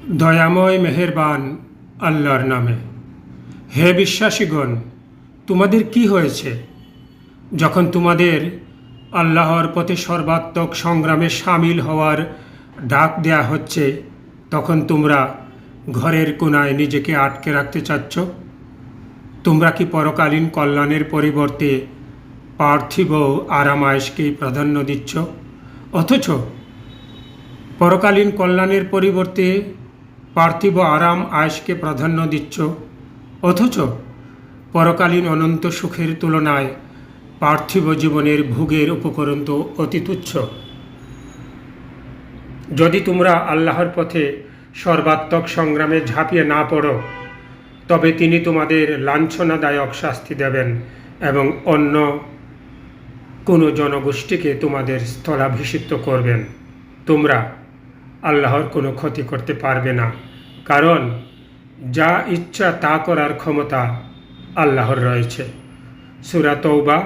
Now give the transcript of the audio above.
দয়াময় মেহেরবান আল্লাহর নামে। হে বিশ্বাসীগণ, তোমাদের কি হয়েছে? যখন তোমাদের আল্লাহর পথে সর্বাত্মক সংগ্রামে সামিল হওয়ার ডাক দেয়া হচ্ছে, তখন তোমরা ঘরের কোনায় নিজেকে আটকে রাখতে চাচ্ছ? তোমরা কি পরকালীন কল্যাণের পরিবর্তে পার্থিব আরামায়েশকেই প্রাধান্য দিচ্ছ? অথচ পরকালীন কল্যাণের পরিবর্তে পার্থিব আরাম আয়েশকে প্রাধান্য দিচ্ছ। অথচ পরকালীন অনন্ত সুখের তুলনায় পার্থিব জীবনের ভোগের উপকরণ তো অতি তুচ্ছ। যদি তোমরা আল্লাহর পথে সর্বাত্মক সংগ্রামে ঝাঁপিয়ে না পড়ো, তবে তিনি তোমাদের লাঞ্ছনাদায়ক শাস্তি দেবেন এবং অন্য কোনো জনগোষ্ঠীকে তোমাদের স্থলাভিষিক্ত করবেন। তোমরা আল্লাহর কোনো ক্ষতি করতে পারবে না, কারণ যা ইচ্ছা তা করার ক্ষমতা আল্লাহর রয়েছে। সূরা তওবা